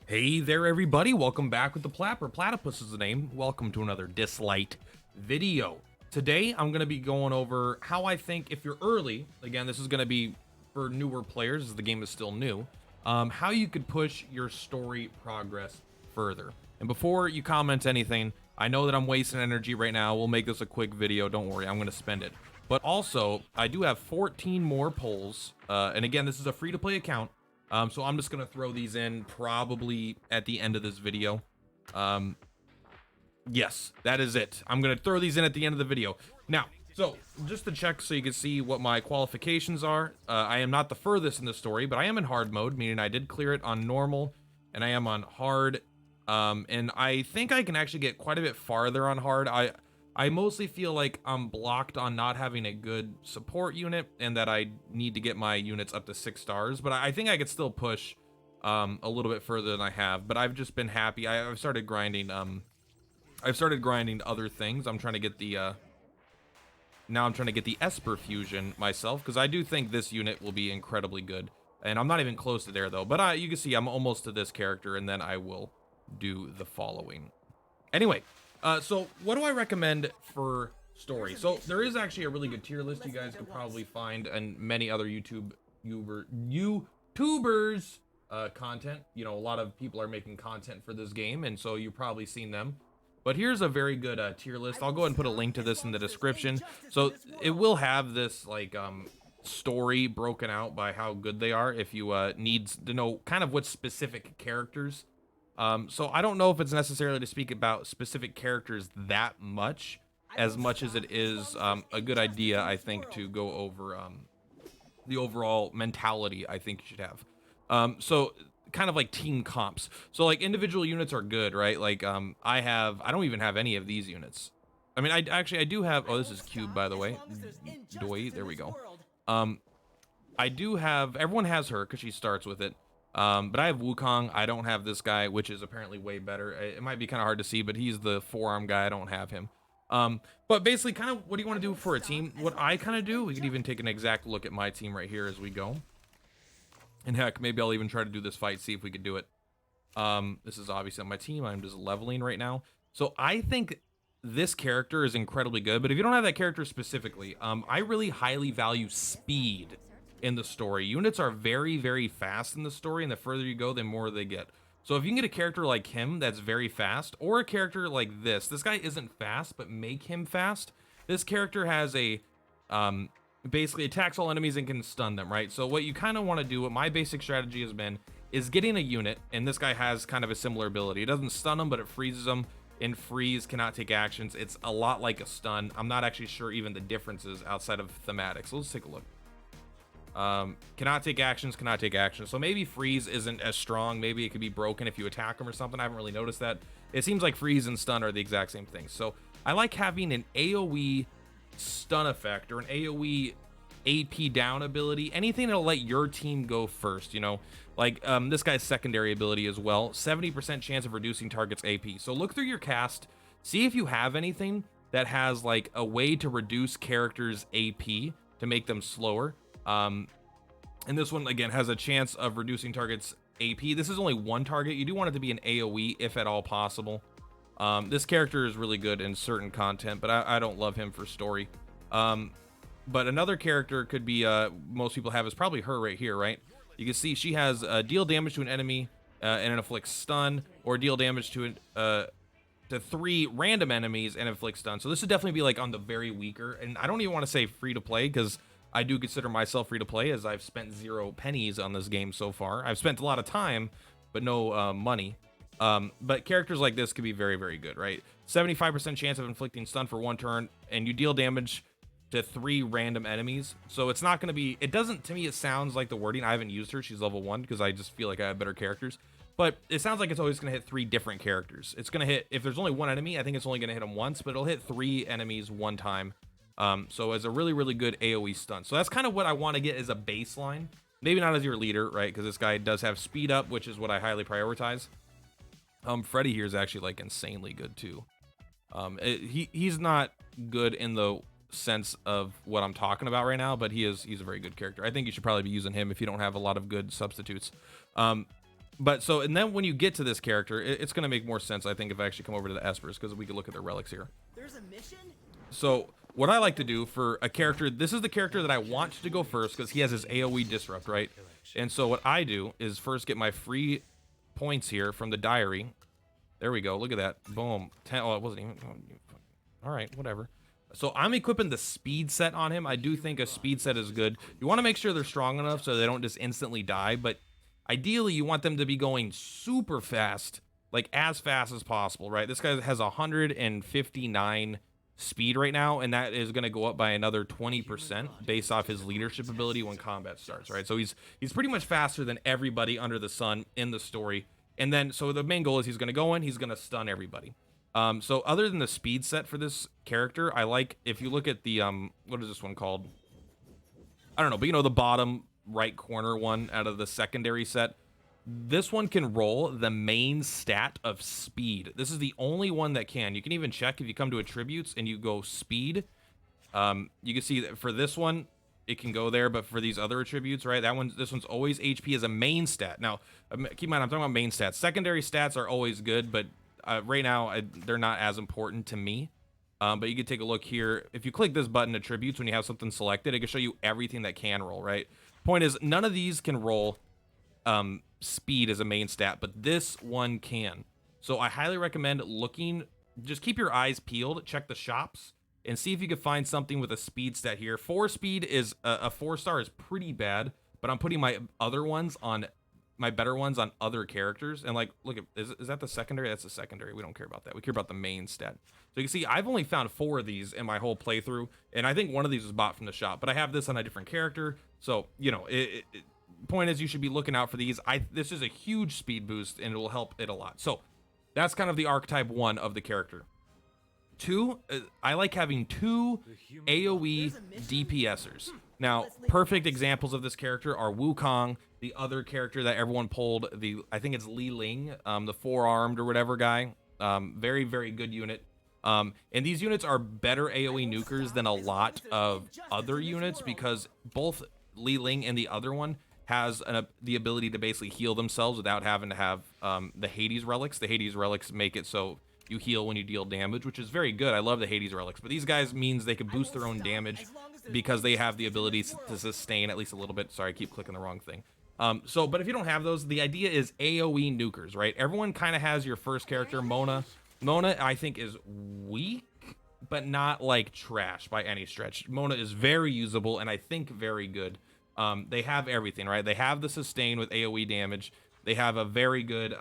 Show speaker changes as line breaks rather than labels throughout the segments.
Hey there, everybody. Welcome back with the Plat, or Platypus is the name. Welcome to another Dislyte video. Today, I'm going to be going over how I think if you're early, again, this is going to be for newer players as the game is still new, how you could push your story progress further. And before you comment anything, I know that I'm wasting energy right now. We'll make this a quick video. Don't worry, I'm going to spend it. But also, I do have 14 more polls. And again, this is a free-to-play account. So I'm just going to throw these in probably at the end of this video. Yes, that is it. I'm going to throw these in at the end of the video. Now, so just to check so you can see what my qualifications are, I am not the furthest in the story, but I am in hard mode, meaning I did clear it on normal, and I am on hard. And I think I can actually get quite a bit farther on hard. I mostly feel like I'm blocked on not having a good support unit and that I need to get my units up to 6 stars, but I think I could still push a little bit further than I have. But I've just been happy. I've started grinding other things. I'm trying to get the now I'm trying to get the Esper fusion myself, because I do think this unit will be incredibly good, and I'm not even close to there though. But you can see I'm almost to this character, and then I will do the following. Anyway, so what do I recommend for story? So there is actually a really good tier list you guys could probably find, and many other YouTubers content. You know, a lot of people are making content for this game, and so you've probably seen them. But here's a very good tier list. I'll go ahead and put a link to this in the description. So it will have this like story broken out by how good they are if you need to know kind of what specific characters. So I don't know if it's necessarily to speak about specific characters that much as it is a good idea, I think, to go over the overall mentality I think you should have. So kind of like team comps. So like individual units are good, right? Like I don't even have any of these units. I mean, I do have, oh, this is Cube, by the way. Doi, there we go. I do have, everyone has her because she starts with it. But I have Wukong. I don't have this guy, which is apparently way better. It might be kind of hard to see, but he's the forearm guy. I don't have him. But basically, kind of what do you want to do for a team? What I kind of do, we could even take an exact look at my team right here as we go. And heck, maybe I'll even try to do this fight, see if we could do it. This is obviously on my team. I'm just leveling right now. So I think this character is incredibly good, but if you don't have that character specifically, I really highly value speed in the story. Units are very, very fast in the story, and the further you go, the more they get. So if you can get a character like him that's very fast, or a character like this guy isn't fast, but make him fast. This character has a, basically attacks all enemies and can stun them, right? So what you kind of want to do, what my basic strategy has been, is getting a unit, and this guy has kind of a similar ability. It doesn't stun them, but it freezes them. And freeze cannot take actions. It's a lot like a stun. I'm not actually sure even the differences outside of thematic. So let's take a look. Cannot take actions. So maybe freeze isn't as strong. Maybe it could be broken if you attack them or something. I haven't really noticed that. It seems like freeze and stun are the exact same thing. So I like having an AoE stun effect or an AoE AP down ability, anything that'll let your team go first, you know, like this guy's secondary ability as well, 70% chance of reducing targets AP. So look through your cast, see if you have anything that has like a way to reduce characters AP to make them slower. And this one again has a chance of reducing targets AP. This is only one target. You do want it to be an AoE if at all possible. This character is really good in certain content, but I don't love him for story. But another character could be, most people have, is probably her right here, right? You can see she has deal damage to an enemy and inflict stun, or deal damage to 3 random enemies and inflict stun. So this would definitely be like on the very weaker, and I don't even want to say free to play, because I do consider myself free to play, as I've spent 0 pennies on this game so far. I've spent a lot of time, but no money. But characters like this could be very, very good, right? 75% chance of inflicting stun for 1 turn, and you deal damage to 3 random enemies. So it's not going to be, it doesn't, to me, it sounds like the wording. I haven't used her. She's level 1 because I just feel like I have better characters. But it sounds like it's always going to hit 3 different characters. It's going to hit, if there's only 1 enemy, I think it's only going to hit them once, but it'll hit 3 enemies 1 time. So as a really, really good AoE stun. So that's kind of what I want to get as a baseline. Maybe not as your leader, right? Because this guy does have speed up, which is what I highly prioritize. Freddy here is actually like insanely good too. He's not good in the sense of what I'm talking about right now, but he's a very good character. I think you should probably be using him if you don't have a lot of good substitutes. But so, and then when you get to this character, it's going to make more sense, I think, if I actually come over to the Espers, because we can look at their relics here.
There's a mission?
So what I like to do for a character, this is the character that I want to go first because he has his AoE disrupt, right? And so what I do is first get my free points here from the diary. There we go. Look at that. Boom. 10. Oh, it wasn't even. All right, whatever. So I'm equipping the speed set on him. I do think a speed set is good. You want to make sure they're strong enough so they don't just instantly die, but ideally you want them to be going super fast, like as fast as possible, right? This guy has 159 speed right now, and that is going to go up by another 20% based off his leadership ability when combat starts, right? So he's pretty much faster than everybody under the sun in the story. And then, so the main goal is he's going to go in, he's going to stun everybody. So other than the speed set for this character, I like, if you look at the, what is this one called? I don't know, but you know, the bottom right corner one out of the secondary set, this one can roll the main stat of speed. This is the only one that can. You can even check if you come to attributes and you go speed. You can see that for this one, it can go there, but for these other attributes, right, this one's always HP as a main stat. Now, keep in mind, I'm talking about main stats. Secondary stats are always good, but right now, they're not as important to me. But you can take a look here. If you click this button, attributes, when you have something selected, it can show you everything that can roll, right? Point is, none of these can roll speed as a main stat, but this one can. So I highly recommend looking, just keep your eyes peeled, check the shops, and see if you can find something with a speed stat here. 4 speed is, a 4-star is pretty bad, but I'm putting my other ones on, my better ones on other characters. And like, look at, is that the secondary? That's the secondary. We don't care about that. We care about the main stat. So you can see I've only found 4 of these in my whole playthrough, and I think one of these was bought from the shop, but I have this on a different character. So, you know, point is, you should be looking out for these. This is a huge speed boost, and it will help it a lot. So that's kind of the archetype 1 of the character. 2, I like having 2 AoE DPSers. Now, perfect examples of this character are Wukong, the other character that everyone pulled, I think it's Li Ling, the 4-armed or whatever guy. Very, very good unit. And these units are better AoE nukers than a lot of other units, because both Li Ling and the other one has the ability to basically heal themselves without having to have the Hades relics. The Hades relics make it so you heal when you deal damage, which is very good. I love the Hades relics, but these guys means they can boost their own damage because they have the ability to sustain at least a little bit. Sorry, I keep clicking the wrong thing. But if you don't have those, the idea is AoE nukers, right? Everyone kind of has your first character, Mona. Mona, I think, is weak, but not like trash by any stretch. Mona is very usable and I think very good. They have everything, right? They have the sustain with AoE damage. They have a very good,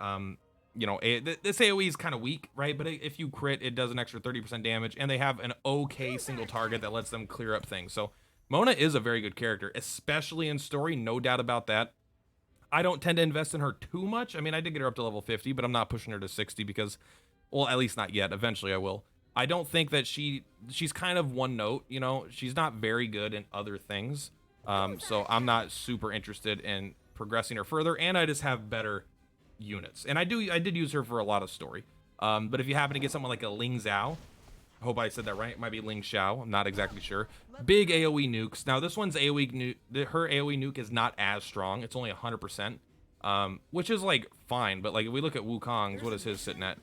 you know, this AoE is kind of weak, right? But if you crit, it does an extra 30% damage, and they have an okay single target that lets them clear up things. So Mona is a very good character, especially in story, no doubt about that. I don't tend to invest in her too much. I mean, I did get her up to level 50, but I'm not pushing her to 60 because, well, at least not yet. Eventually I will. I don't think that she's kind of one note, you know, she's not very good in other things. So I'm not super interested in progressing her further, and I just have better units. And I did use her for a lot of story. But if you happen to get someone like a Ling Zhao, I hope I said that right. It might be Ling Xiao. I'm not exactly sure. Big AoE nukes. Now this one's AoE nuke. Her AoE nuke is not as strong. It's only 100%, which is like fine. But like if we look at Wukong's, what is his sitting at?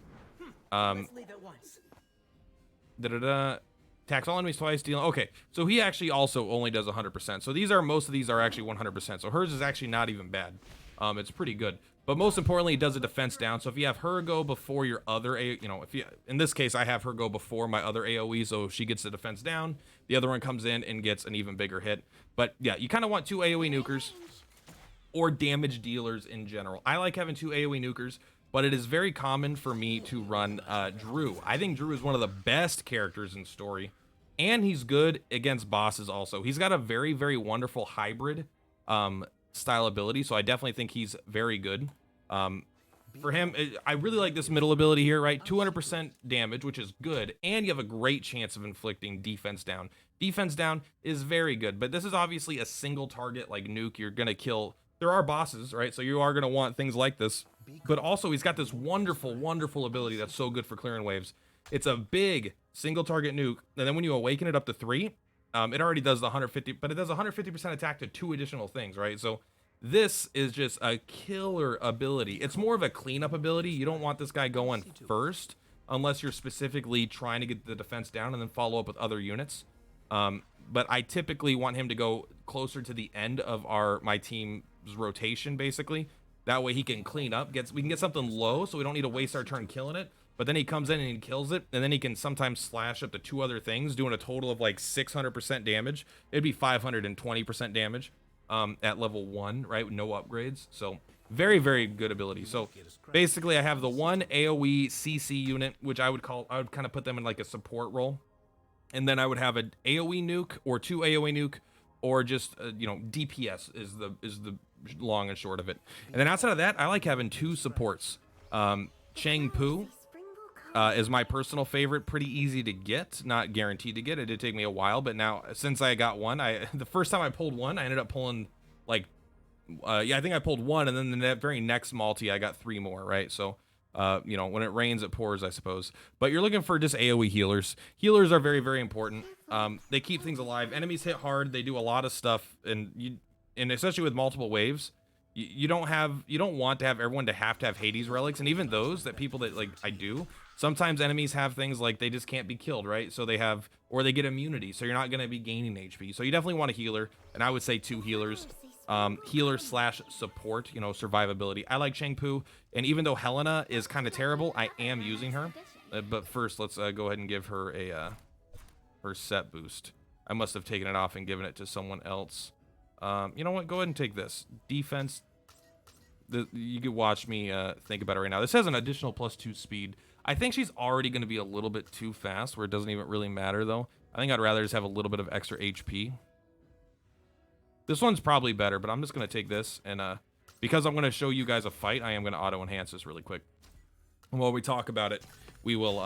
Attacks all enemies twice, dealing. Okay, so he actually also only does 100%. So most of these are actually 100%. So hers is actually not even bad. It's pretty good. But most importantly, it does a defense down. So if you have her go before your other, in this case, I have her go before my other AoE, so she gets the defense down. The other one comes in and gets an even bigger hit. But yeah, you kind of want 2 AoE nukers or damage dealers in general. I like having 2 AoE nukers, but it is very common for me to run Drew. I think Drew is one of the best characters in story, and he's good against bosses also. He's got a very, very wonderful hybrid style ability, so I definitely think he's very good. For him, I really like this middle ability here, right? 200% damage, which is good, and you have a great chance of inflicting defense down. Defense down is very good, but this is obviously a single target like nuke. You're gonna kill. There are bosses, right? So you are gonna want things like this, but also he's got this wonderful, wonderful ability that's so good for clearing waves. It's a big single target nuke, and then when you awaken it up to 3, it already does the 150, but it does 150% attack to 2 additional things, right? So This is just a killer ability. It's more of a cleanup ability. You don't want this guy going first unless you're specifically trying to get the defense down and then follow up with other units. But I typically want him to go closer to the end of my team's rotation, basically. That way he can clean up, we can get something low so we don't need to waste our turn killing it. But then he comes in and he kills it, and then he can sometimes slash up to 2 other things, doing a total of like 600% damage. It'd be 520% damage at level 1, right, with no upgrades. So very, very good ability. So basically I have the one AoE CC unit, which I would kind of put them in like a support role. And then I would have an AoE nuke or 2 AoE nuke, or just you know, DPS is the long and short of it. And then outside of that, I like having 2 supports. Chang Pu is my personal favorite. Pretty easy to get, not guaranteed to get. It did take me a while, but now since I got one, the first time I pulled one, I ended up pulling like yeah, I think I pulled 1, and then the very next multi I got 3 more, right? So you know, when it rains, it pours, I suppose. But you're looking for just AoE healers. Healers are very, very important. They keep things alive. Enemies hit hard. They do a lot of stuff, and especially with multiple waves, you don't want to have everyone to have Hades relics, and even those that people that like I do. Sometimes enemies have things like they just can't be killed, right? So they have, or they get immunity, so you're not going to be gaining HP. So you definitely want a healer, and I would say 2 healers. Healer slash support, you know, survivability. I like Chang Pu, and even though Helena is kind of terrible, I am using her. But first, let's go ahead and give her a her set boost. I must have taken it off and given it to someone else. You know what? Go ahead and take this. Defense. You could watch me think about it right now. This has an additional +2 speed. I think she's already going to be a little bit too fast, where it doesn't even really matter, though. I think I'd rather just have a little bit of extra HP. This one's probably better, but I'm just going to take this, and because I'm going to show you guys a fight, I am going to auto-enhance this really quick. And while we talk about it, we will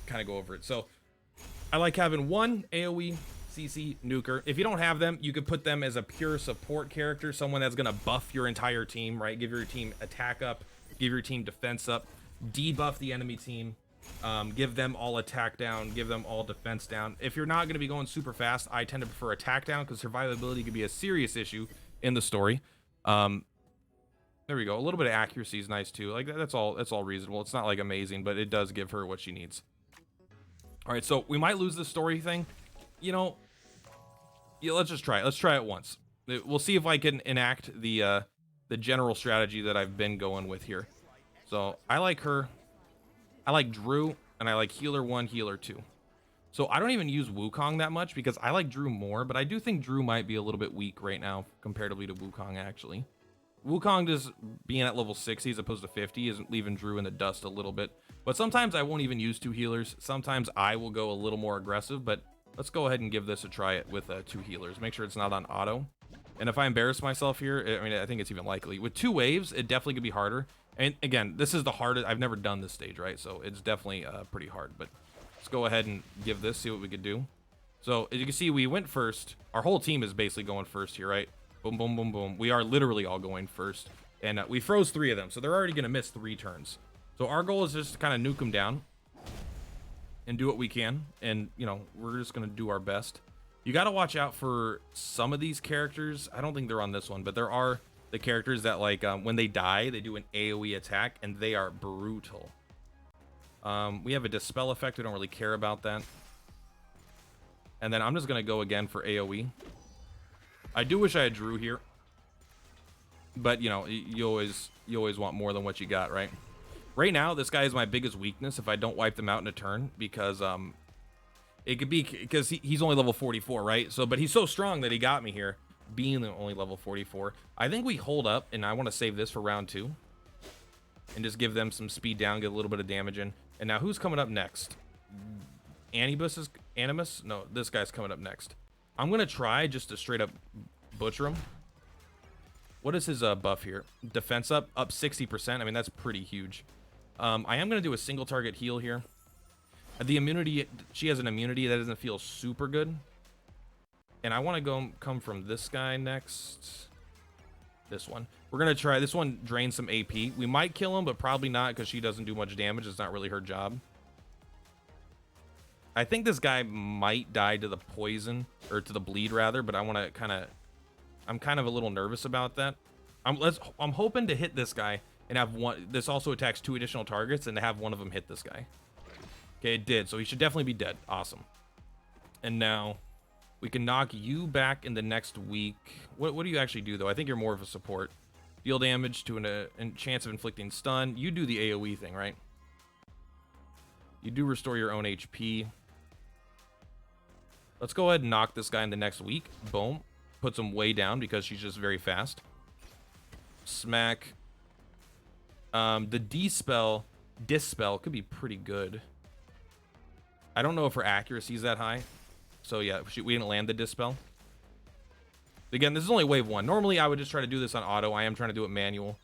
kind of go over it. So, I like having 1 AoE CC nuker. If you don't have them, you could put them as a pure support character, someone that's going to buff your entire team, right? Give your team attack up, give your team defense up, debuff the enemy team, give them all attack down, give them all defense down. If you're not going to be going super fast, I tend to prefer attack down, because survivability could be a serious issue in the story. There we go. A little bit of accuracy is nice too. Like that's all reasonable. It's not like amazing, but it does give her what she needs. All right, so we might lose the story thing. You know, yeah, let's just try it. Let's try it once. We'll see if I can enact the general strategy that I've been going with here. So I like her. I like Drew, and I like Healer 1, Healer 2. So I don't even use Wukong that much, because I like Drew more, but I do think Drew might be a little bit weak right now comparatively to Wukong, actually. Wukong just being at level 60 as opposed to 50 is leaving Drew in the dust a little bit. But sometimes I won't even use 2 healers. Sometimes I will go a little more aggressive, but let's go ahead and give this a try it with 2 healers. Make sure it's not on auto. And if I embarrass myself here, I mean, I think it's even likely. With 2 waves, it definitely could be harder. And again, this is the hardest. I've never done this stage, right? So it's definitely pretty hard. But let's go ahead and give this, see what we could do. So as you can see, we went first. Our whole team is basically going first here, right? Boom, boom, boom, boom. We are literally all going first. And we froze 3 of them, so they're already going to miss 3 turns. So our goal is just to kind of nuke them down and do what we can. And, you know, we're just going to do our best. You got to watch out for some of these characters. I don't think they're on this one, but there are the characters that, like, when they die, they do an AoE attack, and they are brutal. We have a Dispel effect. We don't really care about that. And then I'm just going to go again for AoE. I do wish I had Drew here. But, you know, you always want more than what you got, right? Right now, this guy is my biggest weakness if I don't wipe them out in a turn, because it could be because he's only level 44, right? So, but he's so strong that he got me here, being only level 44. I think we hold up, and I want to save this for round 2 and just give them some speed down, get a little bit of damage in. And now who's coming up next? Animus? No, this guy's coming up next. I'm going to try just to straight up butcher him. What is his buff here? Defense up 60%. I mean, that's pretty huge. I am going to do a single target heal here. The immunity, she has an immunity that doesn't feel super good. And I want to come from this guy next. This one. We're going to try, this one drains some AP. We might kill him, but probably not, because she doesn't do much damage. It's not really her job. I think this guy might die to the poison, or to the bleed rather, but I want to kind of, I'm kind of a little nervous about that. I'm hoping to hit this guy and have one. This also attacks 2 additional targets and to have one of them hit this guy. Okay, it did. So he should definitely be dead. Awesome. And now we can knock you back in the next week. What do you actually do, though? I think you're more of a support. Deal damage to a chance of inflicting stun. You do the AoE thing, right? You do restore your own HP. Let's go ahead and knock this guy in the next week. Boom. Puts him way down because she's just very fast. Smack. The Dispel could be pretty good. I don't know if her accuracy is that high. So yeah, we didn't land the Dispel. Again, this is only wave 1. Normally, I would just try to do this on auto. I am trying to do it manual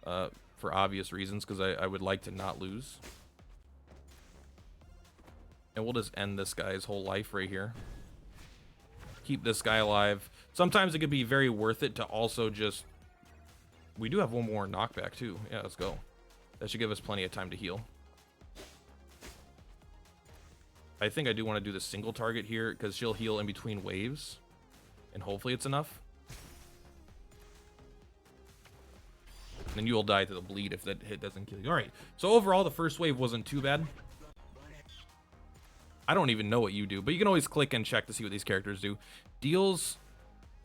for obvious reasons because I would like to not lose. And we'll just end this guy's whole life right here. Keep this guy alive. Sometimes it could be very worth it to also just... We do have one more knockback too. Yeah, let's go. That should give us plenty of time to heal. I think I do want to do the single target here because she'll heal in between waves. And hopefully it's enough. And then you will die to the bleed if that hit doesn't kill you. Alright, so overall the first wave wasn't too bad. I don't even know what you do, but you can always click and check to see what these characters do. Deals...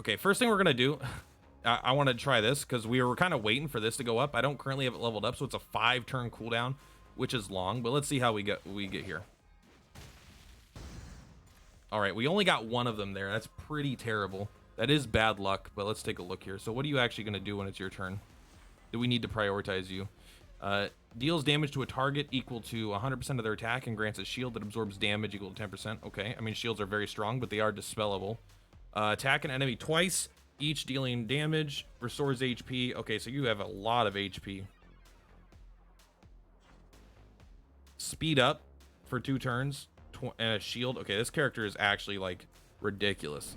Okay, first thing we're going to do... I want to try this because we were kind of waiting for this to go up. I don't currently have it leveled up, so it's a 5-turn cooldown, which is long, but let's see how we get here. All right, we only got one of them there. That's pretty terrible. That is bad luck, but let's take a look here. So what are you actually going to do when it's your turn? Do we need to prioritize you? Deals damage to a target equal to 100% of their attack and grants a shield that absorbs damage equal to 10%. Okay, I mean, shields are very strong, but they are dispellable. Attack an enemy twice, each dealing damage, restores HP. Okay, so you have a lot of HP. Speed up for 2 turns. And a shield. Okay, this character is actually like ridiculous.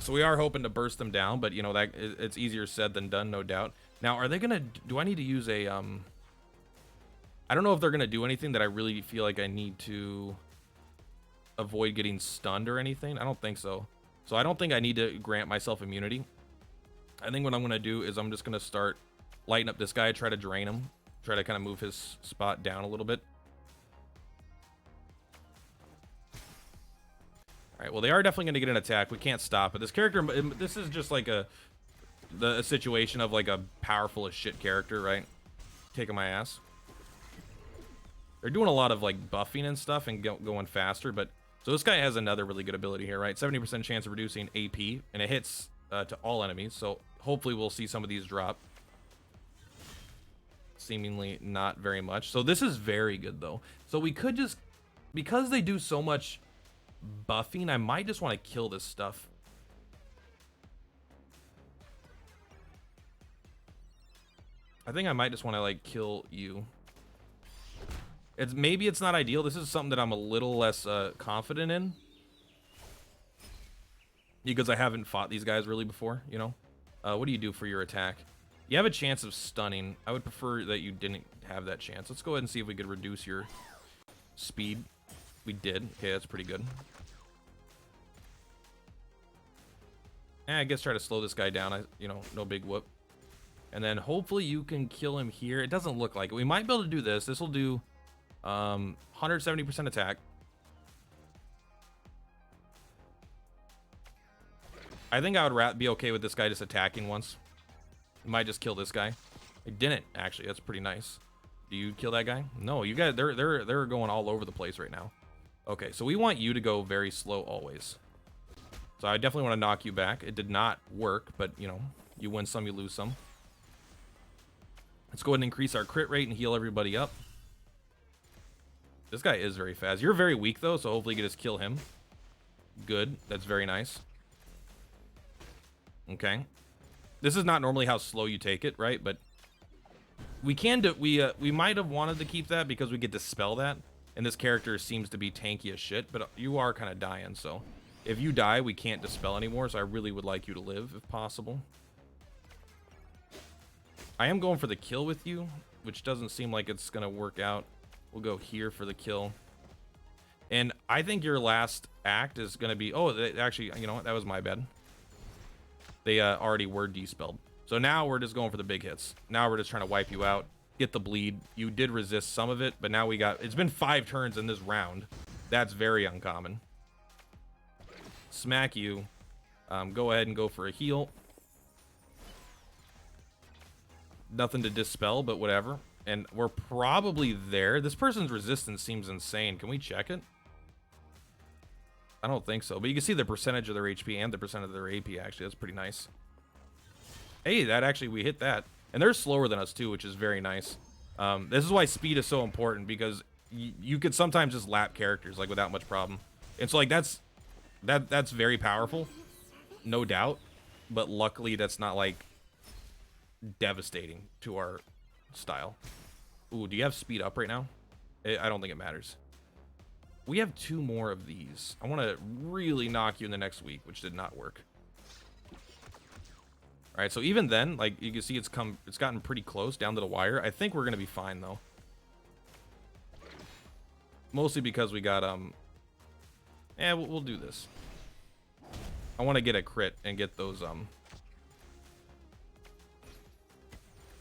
So we are hoping to burst them down, but you know that it's easier said than done, no doubt. Now, are they gonna? Do I need to use a? I don't know if they're gonna do anything that I really feel like I need to avoid getting stunned or anything. I don't think so. So I don't think I need to grant myself immunity. I think what I'm gonna do is I'm just gonna start lighting up this guy, try to drain him, try to kind of move his spot down a little bit. All right, well, they are definitely going to get an attack. We can't stop it. This character, this is just like a situation of like a powerful as shit character, right? Taking my ass. They're doing a lot of like buffing and stuff and going faster, but so this guy has another really good ability here, right? 70% chance of reducing AP, and it hits to all enemies, so hopefully we'll see some of these drop. Seemingly not very much. So this is very good, though. So we could just, because they do so much buffing, I might just want to kill this stuff. I think I might just want to like kill you. Maybe it's not ideal. This is something that I'm a little less confident in because I haven't fought these guys really before, you know. What do you do for your attack? You have a chance of stunning. I would prefer that you didn't have that chance. Let's go ahead and see if we could reduce your speed. We did. Okay, that's pretty good. I guess try to slow this guy down. You know, no big whoop. And then hopefully you can kill him here. It doesn't look like it. We might be able to do this. This will do 170% attack. I think I would be okay with this guy just attacking once. Might just kill this guy. I didn't actually. That's pretty nice. Do you kill that guy? No, you guys. They're going all over the place right now. Okay, so we want you to go very slow always. So I definitely want to knock you back. It did not work, but you know, you win some, you lose some. Let's go ahead and increase our crit rate and heal everybody up. This guy is very fast. You're very weak though, so hopefully you can just kill him. Good. That's very nice. Okay. This is not normally how slow you take it, right? But we can do. We might have wanted to keep that because we get to spell that, and this character seems to be tanky as shit. But you are kind of dying, so if you die, we can't dispel anymore. So I really would like you to live if possible. I am going for the kill with you, which doesn't seem like it's gonna work out. We'll go here for the kill. And I think your last act is gonna be. Oh, actually, you know what? That was my bad. They already were despelled. So now we're just going for the big hits. Now we're just trying to wipe you out, get the bleed. You did resist some of it, but now it's been 5 turns in this round. That's very uncommon. Smack you. Go ahead and go for a heal. Nothing to dispel, but whatever. And we're probably there. This person's resistance seems insane. Can we check it? I don't think so, but you can see the percentage of their HP and the percent of their AP, actually. That's pretty nice. Hey, we hit that. And they're slower than us, too, which is very nice. This is why speed is so important, because you could sometimes just lap characters, like, without much problem. And so, like, that's very powerful, no doubt. But luckily, that's not, like, devastating to our style. Ooh, do you have speed up right now? I don't think it matters. We have 2 more of these. I want to really knock you in the next week, which did not work. All right, so even then, like, you can see it's gotten pretty close down to the wire. I think we're going to be fine, though. Mostly because we got, we'll do this. I want to get a crit and get those, I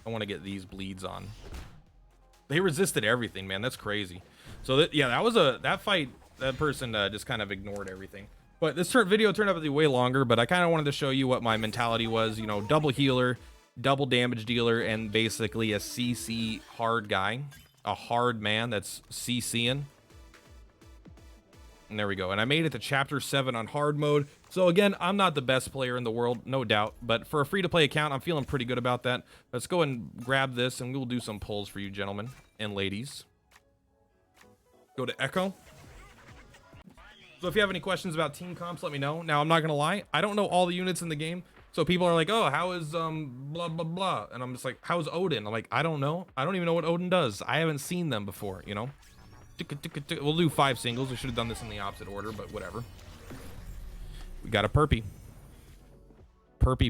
want to get these bleeds on. They resisted everything, man. That's crazy. So that was that fight. That person just kind of ignored everything. But this video turned out to be way longer, but I kind of wanted to show you what my mentality was. You know, double healer, double damage dealer, and basically a CC hard guy, a hard man that's CCing. And there we go. And I made it to chapter 7 on hard mode. So again, I'm not the best player in the world, no doubt. But for a free-to-play account, I'm feeling pretty good about that. Let's go and grab this, and we'll do some pulls for you, gentlemen and ladies. Go to Echo. So if you have any questions about team comps, let me know. Now, I'm not going to lie. I don't know all the units in the game. So people are like, oh, how is blah, blah, blah. And I'm just like, how's Odin? I'm like, I don't know. I don't even know what Odin does. I haven't seen them before, you know? We'll do 5 singles. We should have done this in the opposite order, but whatever. We got a Perpy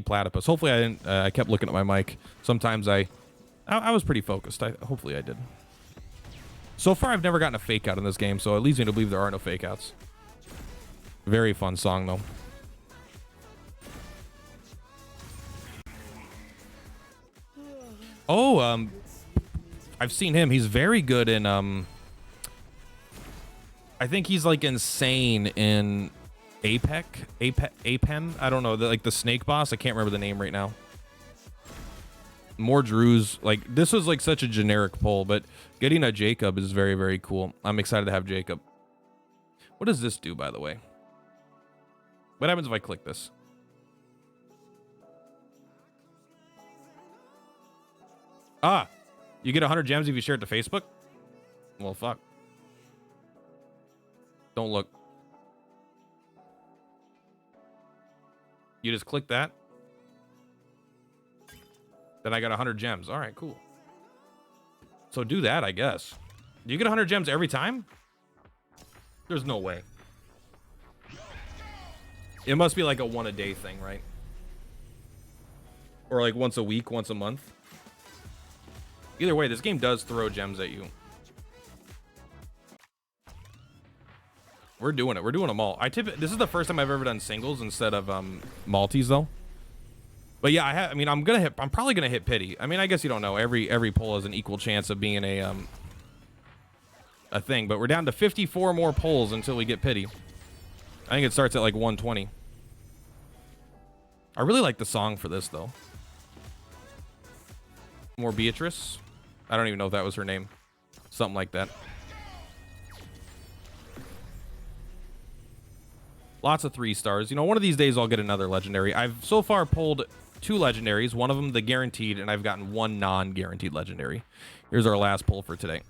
platypus. Hopefully I didn't. I kept looking at my mic. Sometimes I was pretty focused. Hopefully I did. So far I've never gotten a fake out in this game, so it leads me to believe there are no fake outs. Very fun song though. Oh, I've seen him. He's very good in I think he's like insane in Apem. I don't know, like the snake boss. I can't remember the name right now. More Drews. Like, this was like such a generic pull, but getting a Jacob is very, very cool. I'm excited to have Jacob. What does this do, by the way? What happens if I click this? Ah, you get 100 gems if you share it to Facebook? Well, fuck. Don't look. You just click that. Then I got 100 gems. All right, cool. So do that, I guess. Do you get 100 gems every time? There's no way. It must be like a one-a-day thing, right? Or like once a week, once a month. Either way, this game does throw gems at you. We're doing it. We're doing them all. This is the first time I've ever done singles instead of multis, though. But yeah, I'm probably gonna hit pity. I mean, I guess you don't know. Every pull has an equal chance of being a thing. But we're down to 54 more pulls until we get pity. I think it starts at like 120. I really like the song for this though. More Beatrice. I don't even know if that was her name. Something like that. Lots of 3 stars. You know, one of these days I'll get another legendary. I've so far pulled 2 legendaries. One of them the guaranteed, and I've gotten 1 non-guaranteed legendary. Here's our last pull for today.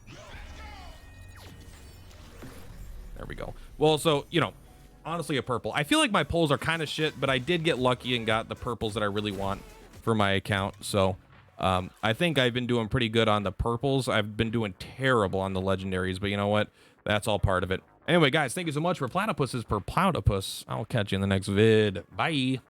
There we go. Well, so, you know, honestly a purple. I feel like my pulls are kind of shit, but I did get lucky and got the purples that I really want for my account. So I think I've been doing pretty good on the purples. I've been doing terrible on the legendaries, but you know what? That's all part of it. Anyway, guys, thank you so much for platypuses per platypus. I'll catch you in the next vid. Bye.